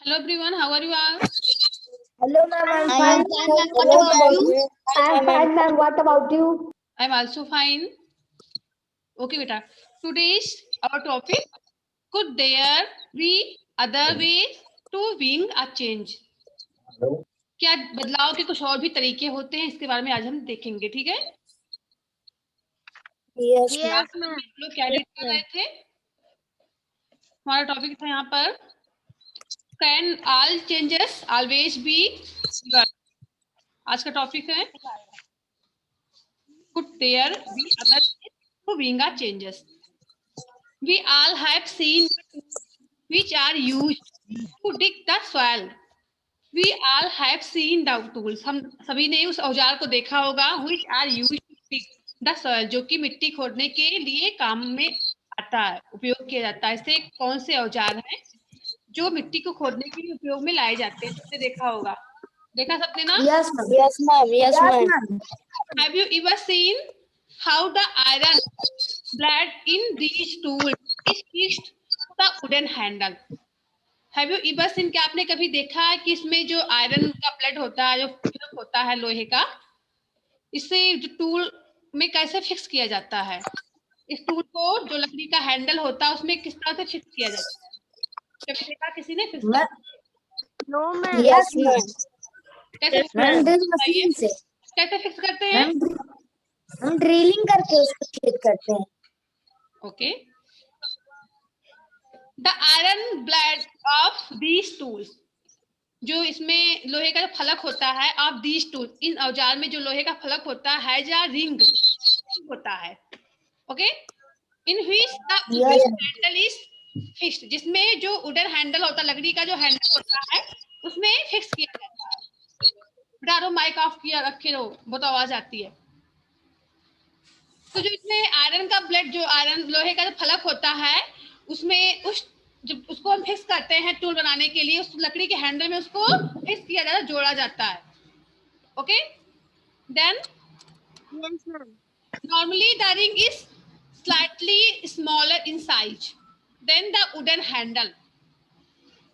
Hello everyone, how are you all? Hello ma'am, I'm I fine. am fine, ma'am. What Hello about ma'am. you? I'm fine ma'am. What about you? I'm also fine. Okay, beta. Today's our topic: could there be other ways to wing a change? क्या बदलाव के कुछ और भी तरीके होते हैं, इसके बारे में आज हम देखेंगे, ठीक है? Yes Yes, ma'am. लोग क्या रीड कर रहे थे? हमारा टॉपिक था यहाँ पर can all changes always be good. आज का टॉपिक है could there be other ways to wing a changes? We all have seen which are used to dig the soil. We all have seen the tools. हम सभी ने उस औजार को देखा होगा which are used to dig the soil, जो कि मिट्टी खोदने के लिए काम में आता है, उपयोग किया जाता है। ऐसे कौन से औजार हैं जो मिट्टी को खोदने के लिए उपयोग में लाए जाते हैं? सबने देखा होगा, देखा सबने ना? Yes ma'am. Yes ma'am. Yes ma'am. Have you ever seen how the iron blade in these tools is fixed to the wooden handle? Have you ever seen, क्या आपने कभी देखा है कि इसमें जो आयरन का प्लेट होता है, जो फिक्स होता है लोहे का, इसे जो टूल में कैसे फिक्स किया जाता है? इस टूल को जो लकड़ी का हैंडल होता है उसमें किस तरह से फिक्स किया जाता है? कभी देखा किसी ने fix Ma'am. No, ma'am. Yes ma'am. कैसे Yes, fix ma'am ma'am. Drill बताइए, मशीन से कैसे फिक्स करते हैं? मैम हम ड्रिलिंग करके उसको फिट करते हैं. Okay, the iron blade of these tools, जो इसमें लोहे का जो फलक होता है, ऑफ दीज टूल्स, इन औजार में जो लोहे का फलक होता है, या रिंग होता है, okay, in which the Yes handle is fixed, जिसमें जो वुडन हैंडल होता है, लकड़ी का जो हैंडल होता है, उसमें फिक्स किया जाता है। डारो माइक ऑफ किया रखे रहो, बहुत आवाज आती है। तो जो इसमें आयरन का ब्लेड, जो आयरन लोहे का जो फलक होता है, उसमें उस जब उसको हम फिक्स करते हैं टूल बनाने के लिए, उस लकड़ी के हैंडल में उसको फिक्स किया जाता है, जोड़ा जाता है, okay. Then Yes, ma'am. normally the ring is slightly smaller in size than the wooden handle.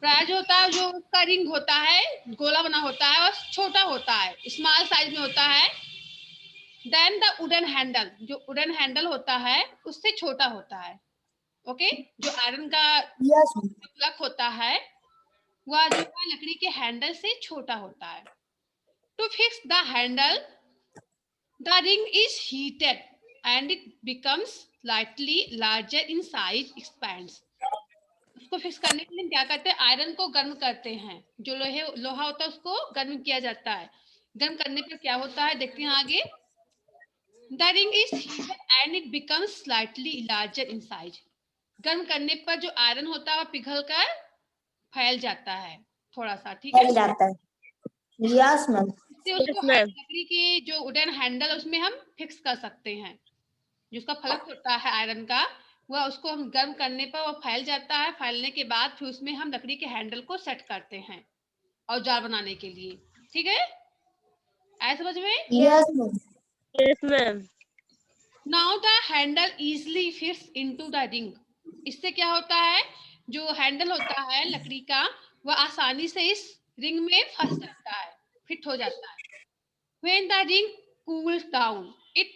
प्राय जो होता है, जो उसका रिंग होता है, गोला बना होता है और छोटा होता है, स्मॉल साइज में होता है। देन द वुडन हैंडल, जो वुडन हैंडल होता है उससे छोटा होता है, ओके। जो आयरन का yes ma'am. प्लग होता है वह जो है लकड़ी के हैंडल से छोटा होता है। To fix the handle the ring is heated and it becomes slightly larger in size, expands. उसको फिक्स करने के लिए क्या करते हैं, आयरन को गर्म करते हैं, जो लोहा होता है उसको गर्म किया जाता है। गर्म करने पर क्या होता है, देखते हैं आगे। The ring is heated and it becomes slightly larger in size. गर्म करने पर जो आयरन होता है वह पिघल कर फैल जाता है थोड़ा सा, ठीक है। फैल जाता है. Yes ma'am. इससे उसको Yes, ma'am. लकड़ी की जो वुडन हैंडल उसमें हम फिक्स कर सकते हैं। जिसका फलक होता है आयरन का, वह उसको हम गर्म करने पर वो फैल जाता है। फैलने के बाद फिर उसमें हम लकड़ी के हैंडल को सेट करते हैं औजार बनाने के लिए, ठीक है। आया समझ में? Yes ma'am. Yes, ma'am. Now the handle easily fits into the ring. इससे क्या होता है, जो हैंडल होता है लकड़ी का, वह आसानी से इस रिंग में फंस जाता है, फिट हो जाता है। When the ring cools down, it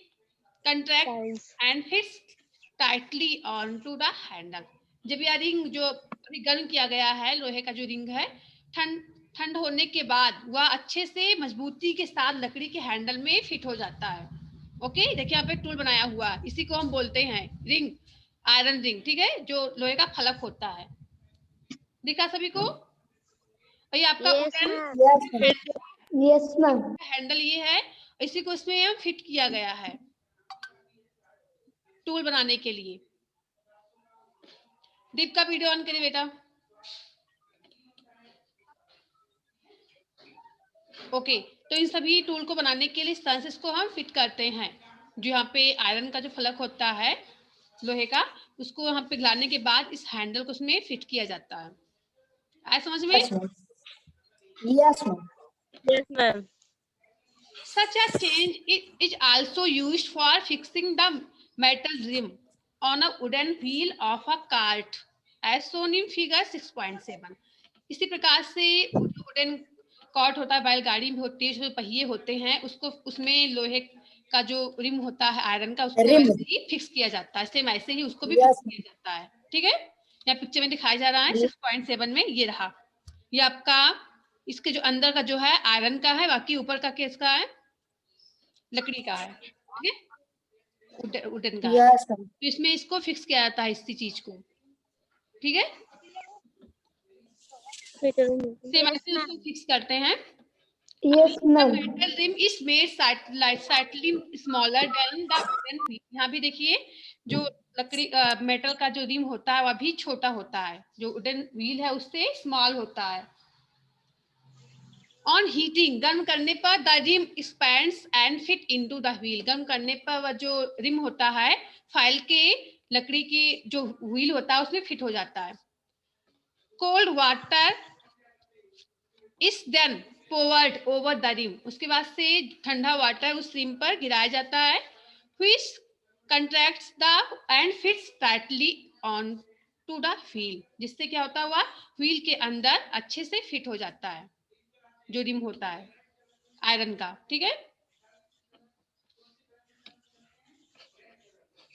contracts and fits tightly onto the handle. जब यह रिंग जो अभी गर्म किया गया है, लोहे का जो रिंग है, ठंड होने के बाद वह अच्छे से मजबूती के साथ लकड़ी के हैंडल में फिट हो जाता है, ओके। देखिए यहाँ पे टूल बनाया हुआ है, इसी को हम बोलते हैं रिंग, आयरन रिंग, ठीक है, जो लोहे का फलक होता है। दिखा सभी को? और ये आपका Yes, wooden ma'am. Yes ma'am. Yes ma'am. Handle ये है, इसी को इसमें हम फिट किया गया है टूल बनाने के लिए। दीप का वीडियो ऑन करिए बेटा। ओके, तो इन सभी टूल को बनाने के लिए स्टेंसिस को हम फिट करते हैं। जो यहाँ पे आयरन का जो फलक होता है लोहे का, उसको यहाँ पिघलाने के बाद इस हैंडल को उसमें फिट किया जाता है। आया समझ में? Yes ma'am. Yes ma'am. Yes, ma'am. Such a change is also used for fixing the metal rim on a wooden wheel of a cart, as shown in figure 6.7. इसी प्रकार से वुडन कॉर्ड होता है, बैलगाड़ी में होती है, जो पहिए होते हैं उसको, उसमें लोहे का जो रिम होता है आयरन का, उसको रिम। वैसे ही फिक्स किया जाता है, सेम ऐसे ही उसको भी Yes, फिक्स किया जाता है। ठीक है, यहाँ पिक्चर में दिखाया जा रहा है 6.7 में ये रहा। ये आपका इसके जो अंदर का जो है आयरन का है, बाकी ऊपर का किसका है, लकड़ी का है। ठीक है, वुडन का है। yes, ma'am. तो इसमें इसको फिक्स किया जाता है इसी चीज को। ठीक है, सेम ऐसे इसको फिक्स करते हैं। Yes, The ma'am. metal rim is made slightly smaller than the wooden rim. यहाँ भी देखिए जो लकड़ी मेटल का जो रिम होता है वह भी छोटा होता है, जो वुडन व्हील है उससे स्मॉल होता है। ऑन हीटिंग, गर्म करने पर the rim expands and fit into the wheel. गर्म करने पर वह जो रिम होता है फाइल के लकड़ी की जो व्हील होता है उसमें फिट हो जाता है। कोल्ड वाटर इस then poured over the rim, उसके बाद से ठंडा वाटर उस रिम पर गिराया जाता है, which contracts the and fits tightly on to the wheel, जिससे क्या होता हुआ व्हील के अंदर अच्छे से फिट हो जाता है जो रिम होता है आयरन का। ठीक है,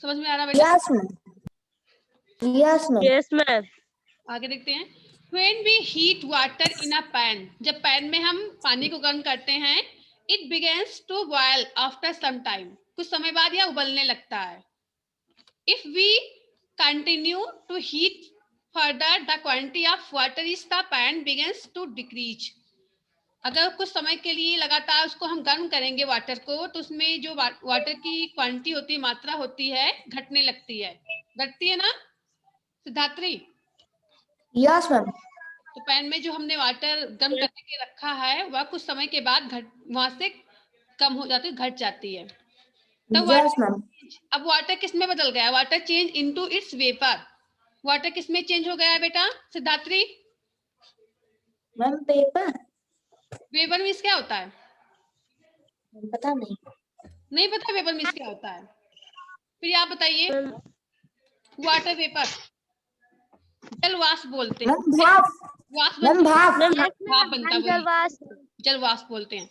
समझ में आ रहा बेटा? Yes, ma'am. Yes, ma'am. Yes, ma'am. आगे देखते हैं। When we heat water in a pan, जब पैन में हम पानी को गर्म करते हैं, it begins to boil after some time, कुछ समय बाद यह उबलने लगता है। If we continue to heat further, the quantity of water in the pan begins to decrease. अगर कुछ समय के लिए लगातार उसको हम गर्म करेंगे वाटर को, तो उसमें जो वाटर की क्वांटिटी होती है, मात्रा होती है, घटने लगती है। घटती है ना सिद्धात्री? Yes, ma'am. तो पैन में जो हमने वाटर गर्म करने के रखा है वह कुछ समय के बाद वहां से कम हो जाती है, घट जाती है। तब Yes, ma'am. अब वाटर किस में बदल गया? Water change into its vapour. Water किस में चेंज हो गया है बेटा सिद्धात्री? Ma'am, paper? वेपर मीन्स क्या होता है? पता नहीं। नहीं पता वेपर मीन्स क्या होता है? फिर आप बताइए। वाटर वेपर, जल वाष्प बोलते हैं। Ma'am, भाप। वाष्प Ma'am, भाप। भाप बनता है, जल वाष्प बोलते हैं।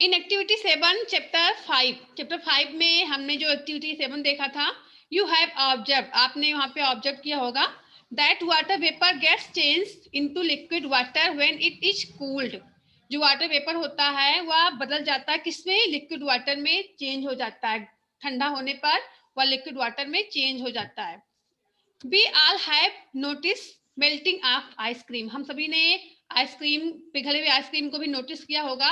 इन एक्टिविटी 7 चैप्टर 5 में हमने जो एक्टिविटी 7 देखा था, यू हैव ऑब्जर्व, आपने वहां पे ऑब्जर्व किया होगा, that water vapour gets change into liquid water when it is cooled. जो वाटर वेपर होता है वह बदल जाता है किसमें? लिक्विड वाटर में चेंज हो जाता है। ठंडा होने पर वह लिक्विड वाटर में चेंज हो जाता है। We all have noticed melting of ice cream, हम सभी ने आइसक्रीम, पिघले हुए आइसक्रीम को भी नोटिस किया होगा।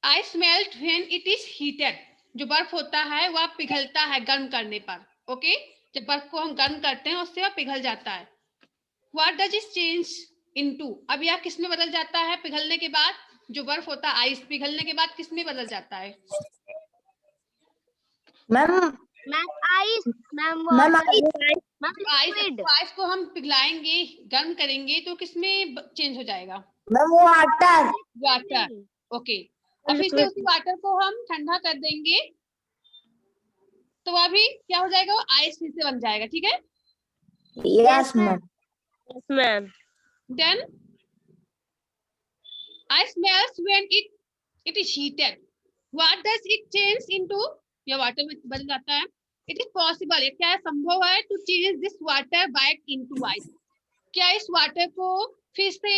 Ice melt when it is heated, जो बर्फ होता है वह पिघलता है गर्म करने पर। ओके, जब बर्फ को हम गर्म करते हैं उससे वह पिघल जाता है। What does it change into, अब यह किस में बदल जाता है पिघलने के बाद? जो बर्फ होता है आइस पिघलने के बाद किस में बदल जाता है? Ma'am ice, ma'am ma'am ice को हम पिघलाएंगे, गर्म करेंगे तो किस में चेंज हो जाएगा? Ma'am water. वाटर। ओके, अब फिर से उसी वाटर को हम ठंडा कर देंगे तो वह भी क्या हो जाएगा? वो आइस फिर से बन जाएगा। ठीक है, yes ma'am. Yes, ma'am. then ice melts when it is heated. What does it change into? या वाटर में बदल जाता है। It is possible, ये क्या संभव है? To change this water back into ice, क्या इस वाटर को फिर से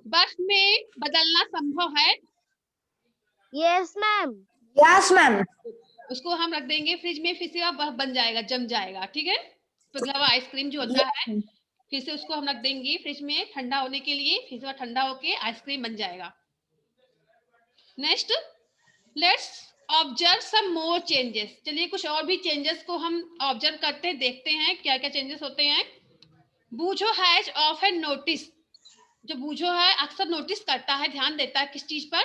बर्फ में बदलना संभव है? Yes, ma'am. Yes ma'am. उसको हम रख देंगे फ्रिज में, फिर से वह बर्फ बन जाएगा, जम जाएगा। ठीक है, पिघला हुआ आइसक्रीम जो होता है, फिर से उसको हम रख देंगे फ्रिज में ठंडा होने के लिए, फिर से वह ठंडा होके आइसक्रीम बन जाएगा। Next, let's observe some more changes. चलिए कुछ और भी चेंजेस को हम ऑब्जर्व करते हैं, देखते हैं क्या क्या चेंजेस होते हैं। बूझो हैज ऑफन नोटिस, जो बूझो है अक्सर नोटिस करता है, ध्यान देता है किस चीज पर?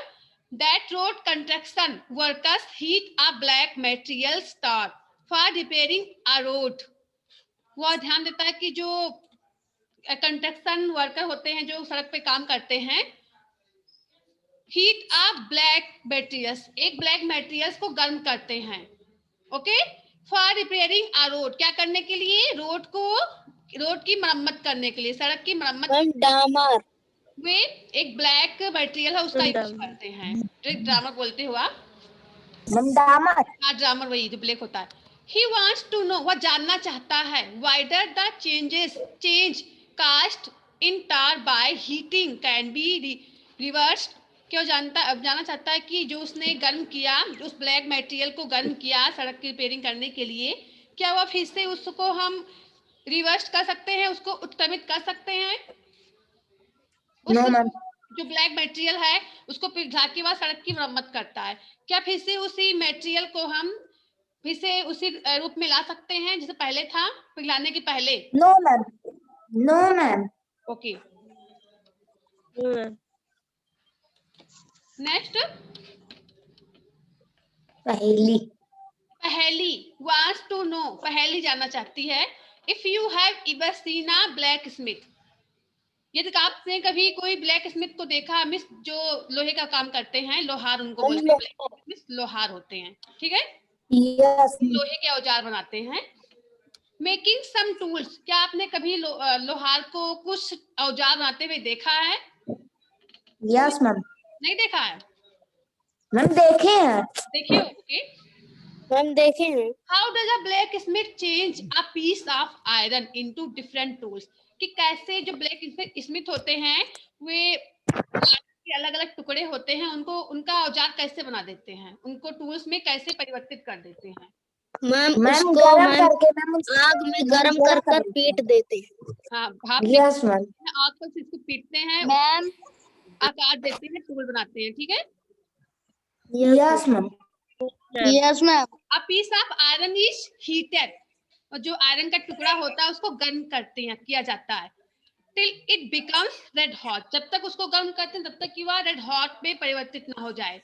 That road construction workers heat a black material star for repairing a road. वह ध्यान देता है कि जो कंस्ट्रक्शन वर्कर होते हैं जो सड़क पे काम करते हैं, हीट अ ब्लैक मटेरियल्स, एक ब्लैक मटेरियल्स को गर्म करते हैं। Okay, for repairing a road, क्या करने के लिए? रोड की मरम्मत करने के लिए, सड़क की मरम्मत। मैम डामर। वे एक ब्लैक मटेरियल है उसका यूज करते हैं, जो ड्रामर बोलते हो आप। मैम डामर। हाँ, ड्रामर वही जो ब्लैक होता है। ही वॉन्ट्स टू नो, वह जानना चाहता है, whether the change caused in tar by heating can be reversed. क्यों जानना चाहता है कि जो उसने गर्म किया, उस ब्लैक मटेरियल को गर्म किया सड़क की रिपेयरिंग करने के लिए, क्या वह फिर से उसको हम रिवर्स कर सकते हैं, उसको उत्क्रमित कर सकते हैं? नो उस मैम। जो ब्लैक मटेरियल है उसको पिघला के बाद सड़क की मरम्मत करता है, क्या फिर से उसी मटेरियल को हम फिर से उसी रूप में ला सकते हैं जैसे पहले था, पिघलाने के पहले? No ma'am. No ma'am. Okay, next. Paheli. Paheli, wants to know, Paheli जानना चाहती है। If you have ever seen a blacksmith, यदि आपने कभी कोई ब्लैक स्मिथ को देखा, मिस जो लोहे का काम करते हैं, लोहार उनको बोलते हैं, ब्लैक स्मिथ लोहार होते हैं, ठीक है, यस। लोहे के औजार बनाते हैं। मेकिंग सम टूल्स, क्या आपने कभी लोहार को कुछ औजार बनाते हुए देखा है? Yes ma'am. नहीं देखा है? मैम देखे हैं। देखिए, ओके। मैम देखे हैं। How does a blacksmith change a piece of iron into different tools, कि कैसे जो ब्लैक स्मिथ होते हैं वे के अलग अलग टुकड़े होते हैं, उनको उनका औजार कैसे बना देते हैं, उनको टूल्स में कैसे परिवर्तित कर देते हैं? मैम उसको गरम करके मैम आग में गरम कर कर पीट देते हैं। हाँ, भाप में यस मैम। आग पर इसको पीटते हैं, मैम आकार देते हैं, टूल बनाते हैं, ठीक है। Yes ma'am. Yes ma'am a piece of iron is heated, और जो आयरन का टुकड़ा होता है उसको गर्म करते हैं, किया जाता है, till it becomes red hot, जब तक उसको गर्म करते हैं तब तक कि वह रेड हॉट में परिवर्तित ना हो जाए।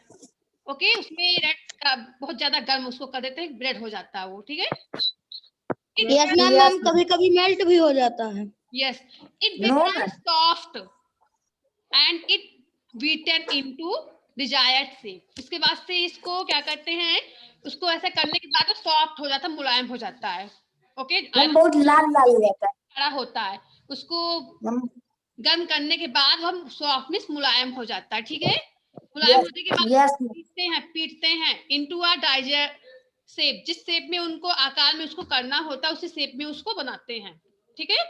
ओके, उसमें रेड का बहुत ज्यादा गर्म उसको कर देते हैं, रेड हो जाता है वो, ठीक है। यस मैम मैम कभी कभी मेल्ट भी हो जाता है। Yes, it know becomes ma'am. Soft and it beaten into desired shape, इसके बाद से इसको क्या करते हैं, उसको ऐसा करने के बाद सॉफ्ट हो जाता है, मुलायम हो जाता है। ओके, मैम बहुत लाल लाल हो जाता है। खड़ा होता है, उसको मैम गर्म करने के बाद हम सॉफ्टनेस मुलायम हो जाता है, ठीक है। मुलायम यस होने के बाद यस पीटते हैं इनटू अ डाइजर शेप, जिस शेप में उनको आकार में उसको करना होता है उसी शेप में उसको बनाते हैं, ठीक है।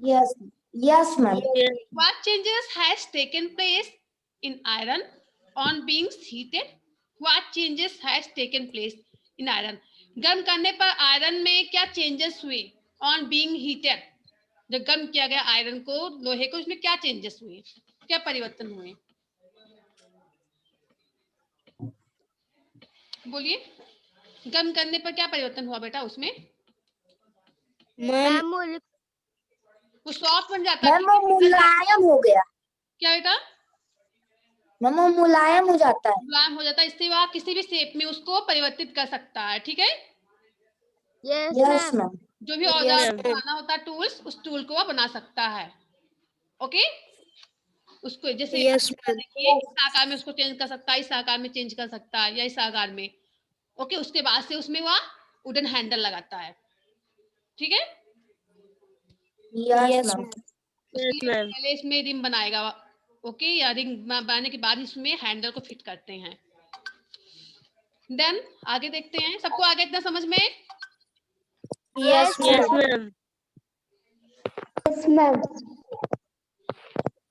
Yes yes ma'am. What changes has taken place in iron on being heated? What changes has taken place in iron? गर्म करने पर आयरन में क्या चेंजेस हुए? On being heated, जब गर्म किया गया आयरन को, लोहे को, उसमें क्या चेंजेस हुए, क्या परिवर्तन हुए? बोलिए, गर्म करने पर क्या परिवर्तन हुआ बेटा उसमें? मैम वो सॉफ्ट बन जाता है, मैम वो मुलायम हो गया। क्या बेटा? मैम वो मुलायम हो जाता है। मुलायम हो जाता है, इससे वह किसी भी शेप में उसको परिवर्तित कर सकता है, ठीक है। Yes ma'am. जो भी औजार बनाना होता है, टूल्स, उस टूल को वह बना सकता है, ओके। उसको जैसे देखिए, इस आकार में उसको चेंज कर सकता है, इस आकार में चेंज कर सकता है, या इस आकार में, ओके। उसके बाद से उसमें वह वुडन हैंडल लगाता है, ठीक है। Yes ma'am. पहले इसमें रिंग बनाएगा, ओके, या रिंग बनाने के बाद इसमें हैंडल को फिट करते हैं। देन आगे देखते हैं, सबको आगे इतना समझ में? Yes ma'am. Yes ma'am.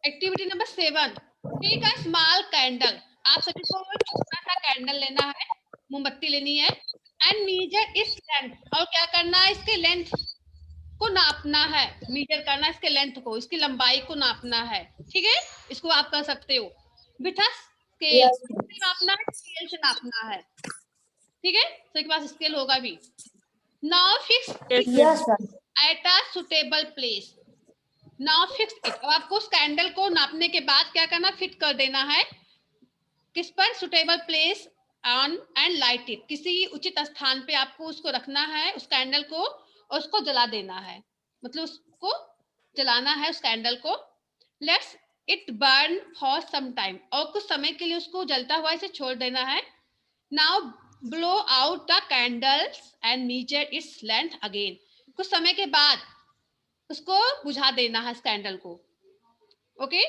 Activity number 7, take a small candle, आप सभी को छोटा सा कैंडल लेना है, मोमबत्ती लेनी है, एंड मीजर इट्स लेंथ, और क्या करना है, इसके लेंथ को नापना है, मीजर करना है इसके लेंथ को, इसकी लंबाई को नापना है, ठीक है। इसको आप कर सकते हो विथ अ स्केल, से नापना है, स्केल से नापना है, ठीक है। तो के पास स्केल होगा भी। Now fix yes ma'am. At a suitable place, now fix it, अब आपको उस कैंडल को नापने के बाद क्या करना, फिट कर देना है किस पर, suitable place on and light it, किसी उचित स्थान पे आपको उसको रखना है, उस कैंडल को, और उसको जला देना है, मतलब उसको जलाना है उस कैंडल को। Let's it burn for some time, और कुछ समय के लिए उसको जलता हुआ इसे छोड़ देना है। Now blow out the candles and measure its length again. कुछ समय के बाद उसको बुझा देना है, इस कैंडल को। ओके,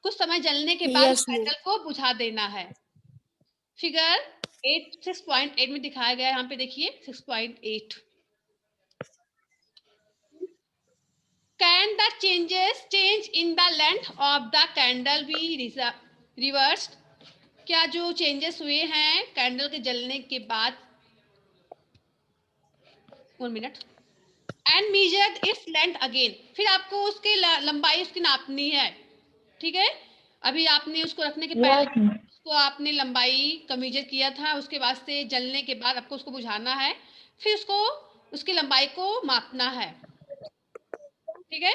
कुछ समय जलने के बाद Yes, ma'am. कैंडल को बुझा देना है। फिगर 6.8 में दिखाया गया है, यहाँ पे देखिए 6.8। Can the change in the length of the candle be reversed? क्या जो चेंजेस हुए हैं कैंडल के जलने के बाद, 1 minute, and measured its length again, फिर आपको उसकी लंबाई उसकी नापनी है। ठीक है, अभी आपने उसको रखने के पहले उसको आपने लंबाई का मेजर किया था, उसके बाद से जलने के बाद आपको उसको बुझाना है, फिर उसको उसकी लंबाई को मापना है। ठीक है,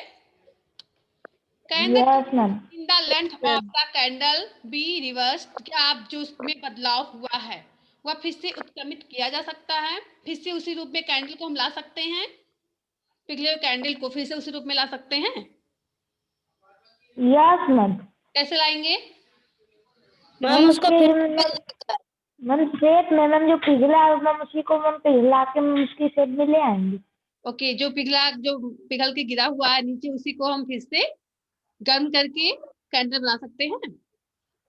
can in the length of the candle be reversed, क्या आप जो उसमें बदलाव हुआ है वह फिर से उत्क्रमित किया जा सकता है? फिर से उसी रूप में कैंडल को हम ला सकते हैं, पिघले हुए कैंडल को फिर से उसी रूप में ला सकते हैं? Yes ma'am. कैसे लाएंगे? मैम उसको फिर मैम शेप में मैम जो पिघला है मैम उसी को मैम पिघला के मैम उसकी शेप में ले आएंगे। ओके, जो पिघल के गिरा हुआ है नीचे उसी को हम फिर से गर्म करके कैंडल बना सकते हैं।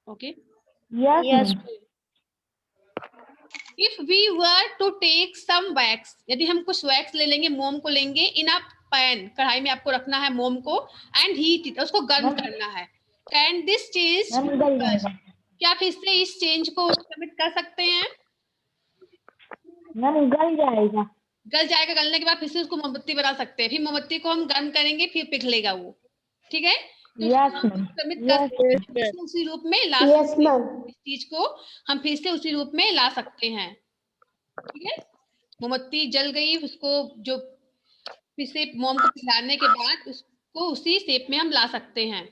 Okay, yes. If we were to take some wax, यदि हम कुछ वैक्स ले लेंगे, मोम को लेंगे, इन अ पैन, कढ़ाई में आपको रखना है मोम को, एंड हीट इट, उसको गर्म करना है। कैन दिस चेंज, क्या फिर से इस चेंज को कमिट कर सकते हैं? मैम गल जाएगा। गल जाएगा, गलने के बाद फिर से उसको मोमबत्ती बना सकते हैं, फिर मोमबत्ती को हम गर्म करेंगे, फिर पिघलेगा वो। ठीक है, तो यस मैम। उसी रूप में ला Yes, सकते हैं, ma'am. इस चीज को हम फिर से उसी रूप में ला सकते हैं। ठीक है, मोमबत्ती जल गई, उसको जो फिर से मोम को पिघलाने के बाद उसको उसी शेप में हम ला सकते हैं।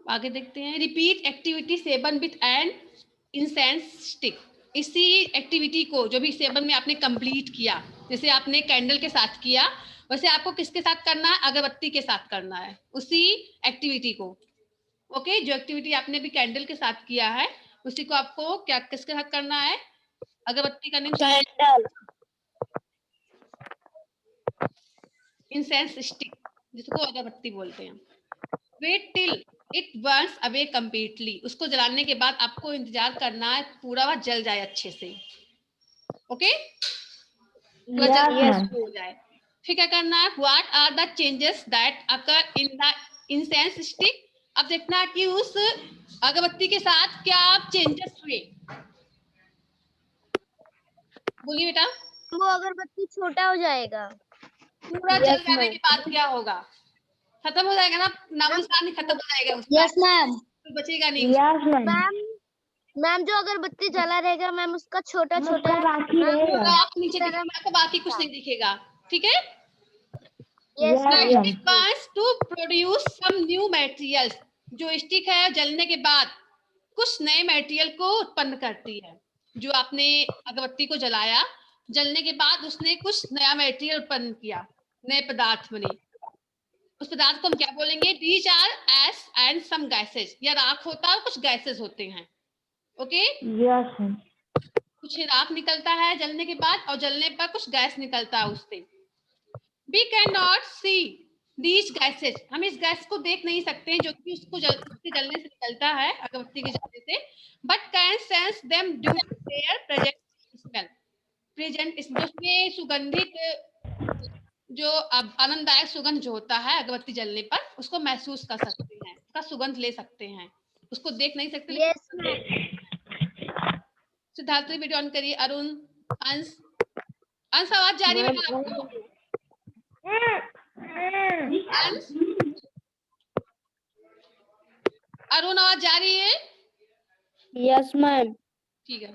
आगे देखते हैं, repeat activity 7 with an incense stick. इसी एक्टिविटी को जो भी 7 में आपने कंप्लीट किया, जैसे आपने कैंडल के साथ किया, वैसे आपको किसके साथ करना है? अगरबत्ती के साथ करना है उसी एक्टिविटी को। ओके, जो एक्टिविटी आपने भी कैंडल के साथ किया है उसी को आपको क्या किसके साथ करना है? अगरबत्ती का नेम Candle. इंसेंस स्टिक, जिसको अगरबत्ती बोलते हैं। Wait till it burns away completely, उसको जलाने के बाद आपको इंतजार करना है पूरा वह जल जाए अच्छे से। ओके, हो जाए। फिर क्या करना है? What are the changes that occur in the incense stick, अब देखना है कि उस अगरबत्ती के साथ क्या चेंजेस हुए। बोलिए बेटा। वो अगरबत्ती छोटा हो जाएगा। पूरा जल जाने के बाद क्या होगा? खत्म हो जाएगा ना, नामो निशान ही खत्म हो जाएगा उसका, Yes, ma'am. कोई बचेगा नहीं। मैम जो अगरबत्ती जला रहेगा मैम उसका छोटा छोटा नीचे दिखेगा तो बाकी कुछ नहीं दिखेगा। ठीक है, stick burns to produce some new materials, जो स्टिक है जलने के बाद कुछ नए मटेरियल को उत्पन्न करती है। जो आपने अगरबत्ती को जलाया, जलने के बाद उसने कुछ नया मटेरियल उत्पन्न किया, नए पदार्थ बने, उस पदार्थ को हम क्या बोलेंगे? These are ash and some gases, या राख होता है, कुछ गैसेज होते हैं। ओके, कुछ राख निकलता है जलने के बाद, और जलने पर कुछ गैस निकलता है उससे। We cannot see these gases, हम इस गैस को देख नहीं सकते जो कि उसके जलने से निकलता है, अगरबत्ती के जलने से, but can sense them due to their present smell, उसमें सुगंधित जो आनंददायक सुगंध जो होता है अगरबत्ती जलने पर, उसको महसूस कर सकते हैं, उसका सुगंध ले सकते हैं, उसको देख नहीं सकते। सिद्धार्थ वीडियो ऑन करिए। अरुण, अंश, आवाज जा रही है बेटा आपको? अरुण, आवाज जा रही है? Yes ma'am. ठीक है,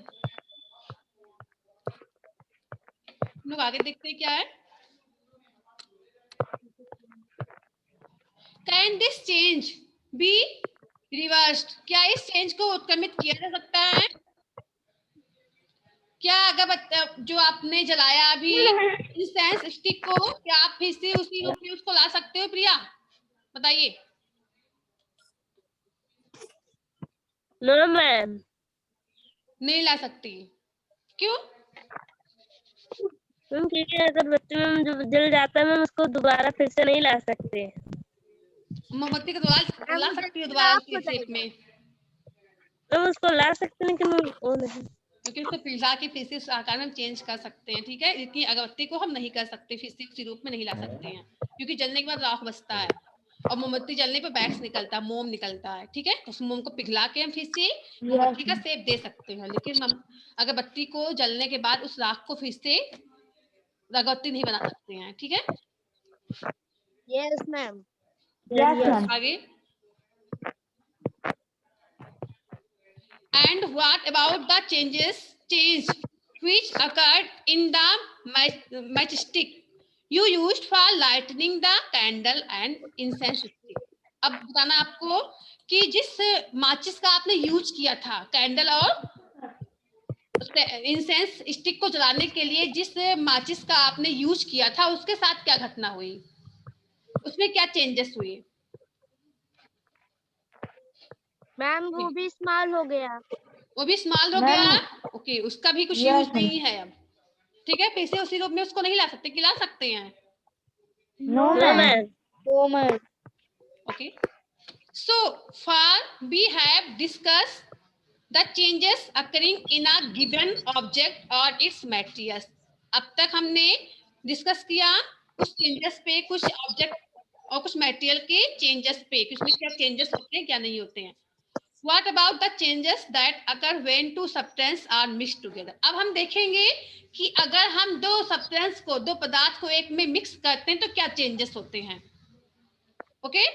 लोग आगे देखते हैं क्या है। Can this change be reversed, क्या इस चेंज को उत्क्रमित किया जा सकता है? क्या अगर जो आपने जलाया अभी इंसेंस स्टिक को, क्या आप फिर से उसी रूप में उसको ला सकते हो? प्रिया बताइए। No ma'am. नहीं ला सकती, क्यों? मैम क्योंकि अगरबत्ती में जो जल जाता है मैम उसको दोबारा फिर से नहीं ला सकते। मोमबत्ती को दोबारा ला सकती हो दोबारा उसी शेप में, मैम उसको ला सकते हैं लेकिन वो नहीं। क्योंकि उसको पिघला के फिर से उस आकार में चेंज कर सकते हैं, ठीक है। इतनी अगरबत्ती को हम नहीं कर सकते, फिर से उसी रूप में नहीं ला सकते हैं, क्योंकि जलने के बाद राख बचता है और मोमबत्ती जलने पर वैक्स निकलता है, मोम निकलता है, ठीक है। उस मोम को पिघला के हम फिर से मोमबत्ती का शेप दे सकते हैं, लेकिन हम अगरबत्ती को जलने के बाद उस राख को फिर से अगरबत्ती नहीं बना सकते हैं, ठीक है। Yes ma'am. Yes ma'am. आगे, and what about the change which occurred in the matchstick you used for lighting the candle and incense stick? अब बताना आपको कि जिस माचिस का आपने यूज किया था कैंडल और इंसेंस स्टिक को जलाने के लिए, जिस माचिस का आपने यूज किया था उसके साथ क्या घटना हुई, उसमें क्या चेंजेस हुए? मैम वो भी इस्तेमाल हो गया। वो भी इस्तेमाल हो गया, ओके, उसका भी कुछ यूज नहीं है अब, ठीक है। फिर से उसी रूप में उसको नहीं ला सकते कि ला सकते हैं? No ma'am. No ma'am. Okay, so far we have discussed the changes occurring in a given object or its materials. अब तक हमने डिस्कस किया कुछ चेंजेस पे, कुछ ऑब्जेक्ट और कुछ मटेरियल के चेंजेस पे, किसमें क्या चेंजेस होते हैं क्या नहीं होते हैं। What about the changes that occur when two substances are mixed together? अब हम देखेंगे कि अगर हम दो सब्सटेंस को, दो पदार्थ को एक में मिक्स करते हैं तो क्या चेंजेस होते हैं, ओके।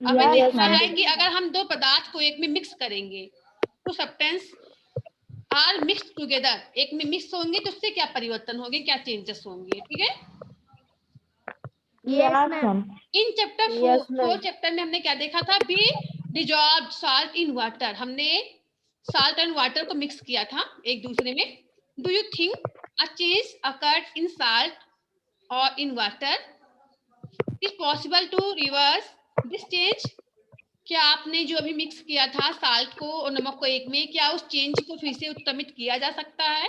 हमें देखना है कि अगर हम दो पदार्थ को एक में मिक्स करेंगे तो सब्सटेंस आर मिक्स टुगेदर, एक में मिक्स होंगे तो उससे क्या परिवर्तन होंगे, क्या चेंजेस होंगे, ठीक है। Yes ma'am. In chapter 4 chapter में हमने क्या देखा था, be dissolve salt in water, हमने साल्ट एंड वाटर को मिक्स किया था एक दूसरे में। Do you think a change occurred in salt और in water, is possible to reverse this change? क्या आपने जो अभी मिक्स किया था साल्ट को और नमक को एक में, क्या उस चेंज को फिर से उत्क्रमित किया जा सकता है?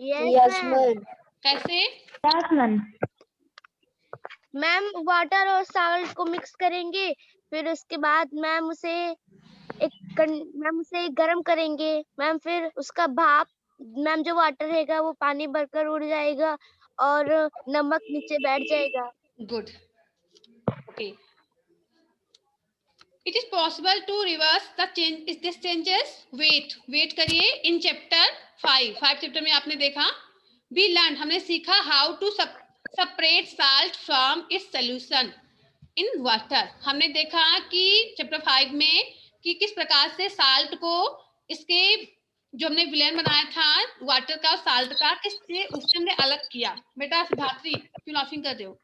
Yes ma'am. कैसे? Yes ma'am. मैम वाटर और साल्ट को मिक्स करेंगे, फिर उसके बाद मैम उसे गर्म करेंगे मैम, फिर उसका भाप मैम जो वाटर रहेगा वो पानी भरकर उड़ जाएगा और नमक नीचे बैठ जाएगा। Good, okay. It is possible to reverse the change, this changes. Wait करिए। इन चैप्टर 5 चैप्टर में आपने देखा, we learned, हमने सीखा how to separate salt from its solution in water। हमने देखा कि चैप्टर 5 में कि किस प्रकार से साल्ट को इसके जो हमने विलेन बनाया था वाटर का और साल्ट का, किससे उससे हमने अलग किया। बेटा सिद्धार्थी क्यों लाफिंग कर रहे हो?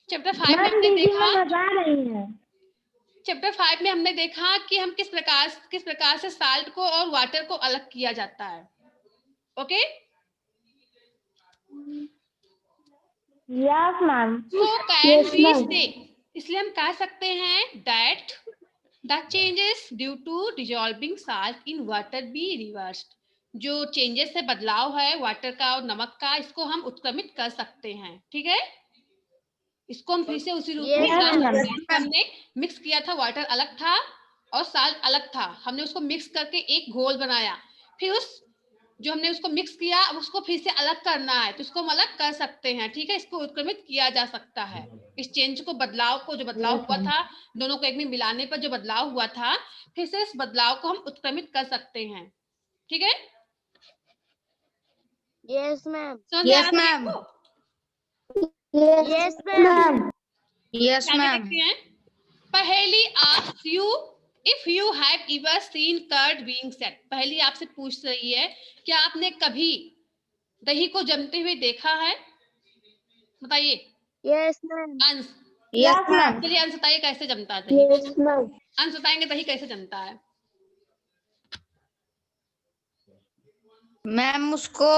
चैप्टर 5 में हमने देखा, बता रही है। चैप्टर 5 में हमने देखा कि हम किस प्रकार से साल्ट को और वाटर को अलग किया जाता है, okay. Yes ma'am. So can we say, इसलिए हम कह सकते हैं that the changes due to dissolving salt in water be reversed, जो चेंजेस है, बदलाव है वाटर का और नमक का, इसको हम उत्क्रमित कर सकते हैं, ठीक है। इसको हम फिर से उसी रूप में ला सकते हैं। हमने मिक्स किया था, वाटर अलग था और साल्ट अलग था, हमने उसको मिक्स करके एक घोल बनाया, फिर उस जो हमने उसको मिक्स किया अब उसको फिर से अलग करना है तो इसको हम अलग कर सकते हैं, ठीक है। इसको उत्क्रमित किया जा सकता है, इस चेंज को, बदलाव को, जो बदलाव हुआ था दोनों को एक में मिलाने पर जो बदलाव हुआ था, फिर से इस बदलाव को हम उत्क्रमित कर सकते हैं, ठीक है। Yes ma'am. Yes ma'am. Yes ma'am. Yes ma'am. Paheli asks you if you have ever seen curd being set, Paheli आपसे पूछ रही है क्या आपने कभी दही को जमते हुए देखा है, बताइए। Yes ma'am. अंश, यस मैम। चलिए अंश बताइए कैसे जमता है दही। Yes ma'am. अंश बताएंगे दही कैसे जमता है। मैम उसको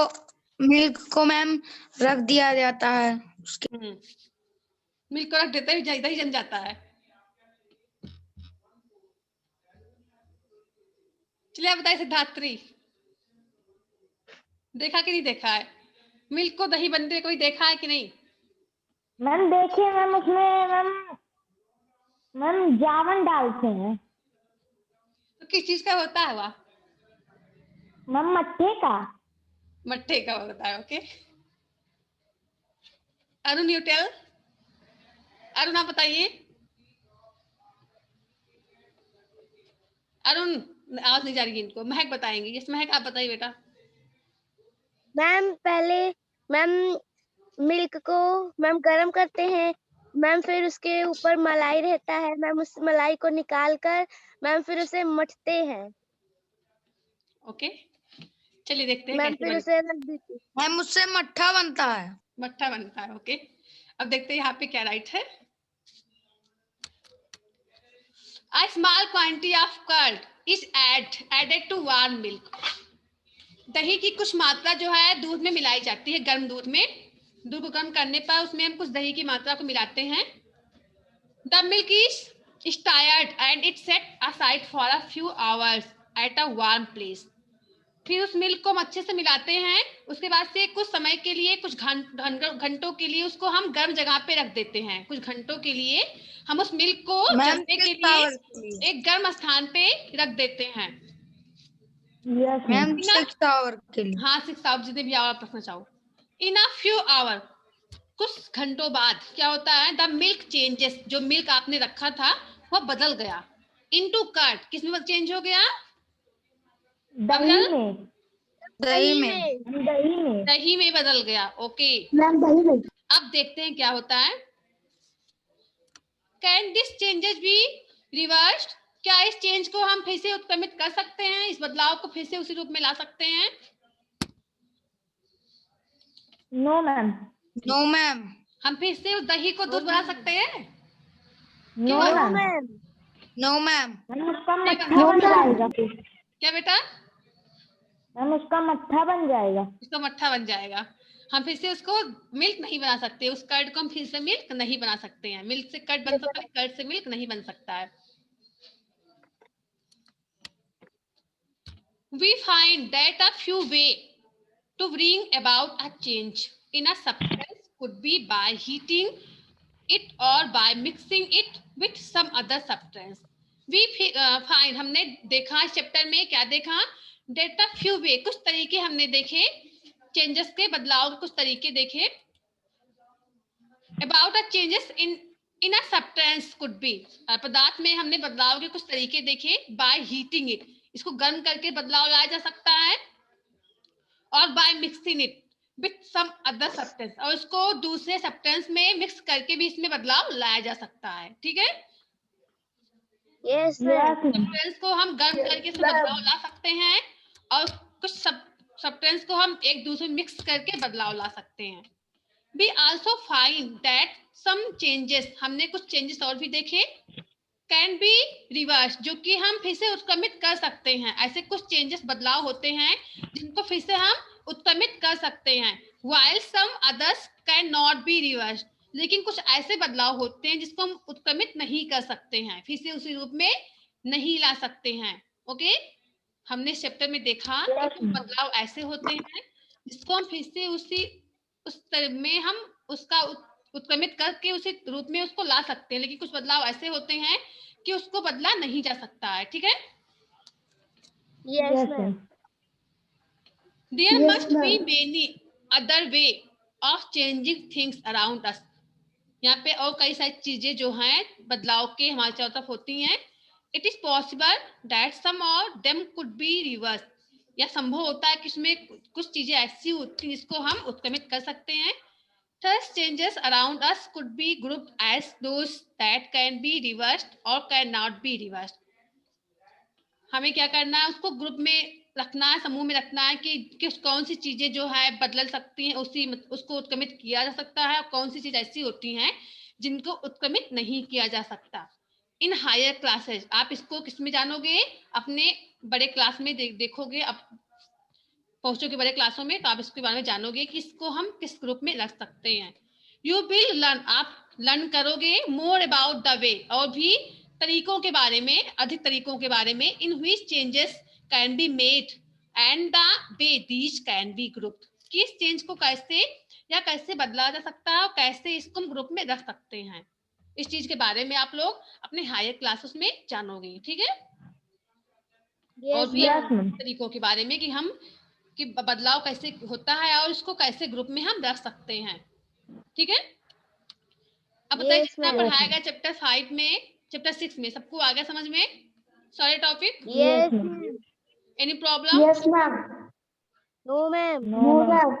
मिल्क को मैम रख दिया जाता है उसके मिल्क को रख देते ही दही जम जाता है। चलिए आप बताइए सिद्धार्थी, देखा कि नहीं देखा है? मिल्क को दही बनते कोई देखा है कि नहीं? मैम देखिए मैम, उसमें मैम जावन डालते हैं। तो किस चीज का होता है वह? मैम मट्ठे का। मट्ठे का होता है। Okay, Arun you tell. Arun आप बताइए। अरुण आवाज नहीं जा रही है इनको। महक बताएंगे। यस महक आप बताइए बेटा। मैम पहले मैम मिल्क को मैम गरम करते हैं मैम, फिर उसके ऊपर मलाई रहता है मैम, उस मलाई को निकाल कर मैम फिर उसे मथते हैं ओके, चलिए देखते हैं मैम, कैसे फिर बनता है। उसे रख देती। मैम उससे मट्ठा बनता है। मट्ठा बनता है। ओके, अब देखते हैं यहाँ पे क्या राइट है। A small quantity of curd is added to warm milk. दही की कुछ मात्रा जो है दूध में मिलाई जाती है, गर्म दूध में। दूध को गर्म करने पर उसमें हम कुछ दही की मात्रा को मिलाते हैं। The milk is stirred and it's set aside for a few hours at a warm place. फिर उस मिल्क को हम अच्छे से मिलाते हैं। उसके बाद से कुछ समय के लिए, कुछ घंटों के लिए उसको हम गर्म जगह पे रख देते हैं। कुछ घंटों के लिए हम उस मिल्क को मैम जमने के 6 आवर्स के लिए लिए। एक गर्म स्थान पे रख देते हैं। यस मैम ना? 6 आवर के लिए। हाँ 6 आवर, जितने भी आवर रखना चाहो। इन अ फ्यू आवर, कुछ घंटों बाद क्या होता है, द मिल्क चेंजेस, जो मिल्क आपने रखा था वह बदल गया। इनटू कर्ड, किस में चेंज हो गया? दही में। दही में। दही में। दही में बदल गया। ओके, मैम दही में। अब देखते हैं क्या होता है। Can this changes be reversed? क्या इस चेंज को हम फिर से उत्क्रमित कर सकते हैं? इस बदलाव को फिर से उसी रूप में ला सकते हैं? No ma'am. No ma'am. हम फिर से उस दही को दूध बना सकते हैं? No no ma'am. Ma'am. No ma'am. Ma'am उसका नहीं मट्ठा बन जाएगा फिर। क्या बेटा? मैम उसका मट्ठा बन जाएगा। इसका मट्ठा बन जाएगा। हम फिर से उसको मिल्क नहीं बना सकते। उस कर्ड को हम फिर से मिल्क नहीं बना सकते हैं। मिल्क से कर्ड बन सकता है, कर्ड से मिल्क नहीं बन सकता है। We find that a few ways to bring about a change in a substance could be by heating it or by mixing it with some other substance. We find, हमने देखा इस chapter में, क्या देखा? that a few way, कुछ तरीके हमने देखे चेंजेस के, बदलाव के कुछ तरीके देखे। about a changes in a substance could be, पदार्थ में हमने बदलाव के कुछ तरीके देखे। by heating it, इसको गर्म करके बदलाव लाया जा सकता है। और by mixing it with some other substance, और उसको दूसरे सब्सटेंस में मिक्स करके भी इसमें बदलाव लाया जा सकता है। ठीक है, यस मैम। सब्सटेंस को हम गर्म करके इसमें बदलाव ला सकते हैं और कुछ सब्सटेंस को हम एक दूसरे में मिक्स करके बदलाव ला सकते हैं। We also find that some changes, हमने कुछ चेंजेस और भी देखे, कैन बी रिवर्स, जो कि हम फिर से उत्क्रमित कर सकते हैं। ऐसे कुछ चेंजेस, बदलाव होते हैं जिनको फिर से हम उत्क्रमित कर सकते हैं। while some others can not be reversed, लेकिन कुछ ऐसे बदलाव होते हैं जिसको हम उत्क्रमित नहीं कर सकते हैं, फिर से उसी रूप में नहीं ला सकते हैं। ओके, हमने इस चैप्टर में देखा कि कुछ बदलाव ऐसे होते हैं जिसको हम फिर से उस तरह में हम उसका उत्क्रमित करके उसी रूप में उसको ला सकते हैं, लेकिन कुछ बदलाव ऐसे होते हैं कि उसको बदला नहीं जा सकता है। ठीक है, yes ma'am. There must be many other way of changing things around us. यहाँ पे और कई सारी चीजें जो हैं बदलाव के हमारे चारों तरफ होती हैं। It is possible that some और देम कुड बी रिवर्स, या संभव होता है कि इसमें कुछ चीजें ऐसी होती हैं जिसको हम उत्क्रमित कर सकते हैं। Thus changes around us could be grouped as those that can be reversed or cannot be reversed. हमें क्या करना है, उसको ग्रुप में रखना है, समूह में रखना है कि कौन सी चीजें जो है बदल सकती हैं, उसको उत्क्रमित किया जा सकता है, और कौन सी चीज ऐसी होती हैं जिनको उत्क्रमित नहीं किया जा सकता। इन हायर क्लासेज, आप इसको किस में जानोगे? अपने बड़े क्लास में देखोगे, अब पहुंचोगे बड़े क्लासों में तो आप इसके बारे में जानोगे कि इसको हम किस ग्रुप में रख सकते हैं। यू विल लर्न, आप लर्न करोगे मोर अबाउट द वे, और भी तरीकों के बारे में, अधिक तरीकों के बारे में, in which changes can be made and the way these can be grouped, कि इस चेंज को कैसे या कैसे बदला जा सकता है और कैसे इसको हम ग्रुप में रख सकते हैं, इस चीज के बारे में आप लोग अपने हायर क्लासेस में जानोगे, ठीक है। और यस भी मैम। तरीकों के बारे में कि हम कि बदलाव कैसे होता है और इसको कैसे ग्रुप में हम रख सकते हैं, ठीक है। अब बताइए Yes, कितना ma'am. पढ़ाया गया चैप्टर 5 में, चैप्टर 6 में, सबको आ गया समझ में सारे topic? Yes, ma'am. ma'am. Any problem? Yes ma'am. No, ma'am. No ma'am.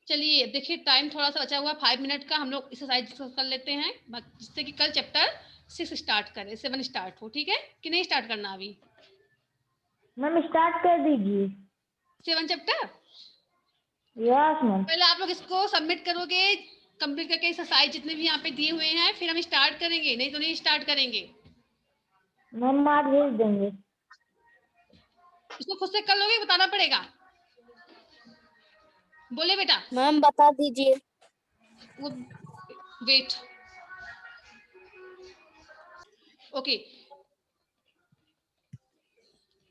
चलिए देखिए टाइम थोड़ा सा बचा हुआ 5 मिनट का, हम लोग एक्सरसाइज कर लेते हैं जिससे कि कल चैप्टर 6 स्टार्ट करें, 7 स्टार्ट हो, ठीक है कि नहीं स्टार्ट करना अभी? मैम स्टार्ट कर दीजिए। 7 चैप्टर यस मैम। पहले आप लोग इसको सबमिट करोगे कंप्लीट करके, एक्सरसाइज जितने भी यहाँ पे दिए हुए हैं, फिर हम स्टार्ट करेंगे, नहीं तो नहीं स्टार्ट करेंगे। मैम आज भेज देंगे। इसको खुद से कर लोगे, बताना पड़ेगा, बोले बेटा। मैम बता दीजिए। वो वेट, ओके।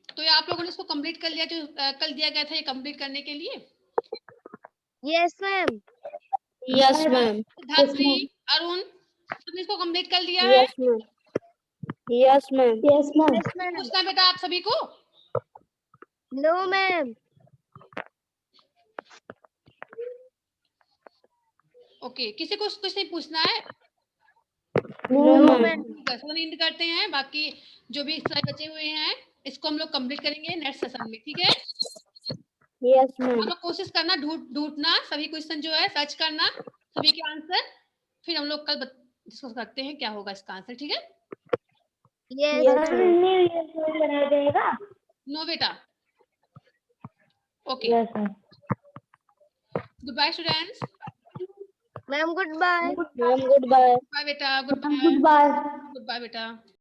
तो ये आप लोगों ने इसको कंप्लीट कर लिया जो कल दिया गया था ये कंप्लीट करने के लिए? Yes, ma'am. Yes, ma'am. धात्री, अरुण, तुमने इसको कंप्लीट कर लिया है? Yes, ma'am. Yes, ma'am. Yes, ma'am. Yes, ma'am. पूछना है बेटा आप सभी को? No, ma'am. ओके, किसी को कुछ नहीं पूछना है? No, ma'am. इंड करते हैं, बाकी जो भी एक्सरसाइज बचे हुए हैं इसको हम लोग कंप्लीट करेंगे नेक्स्ट सेशन में, ठीक है। Yes, ma'am. हम लोग कोशिश करना ढूंढना सभी क्वेश्चन जो है, सर्च करना सभी के आंसर, फिर हम लोग कल डिस्कस करते हैं क्या होगा इसका आंसर, ठीक है। Yes, ma'am. न्यू ईयर में बनाया जाएगा। नो बेटा, okay, yes ma'am. Goodbye students. Ma'am, goodbye. Ma'am, goodbye. Bye बेटा, गुड गुड बाय। बाय बेटा।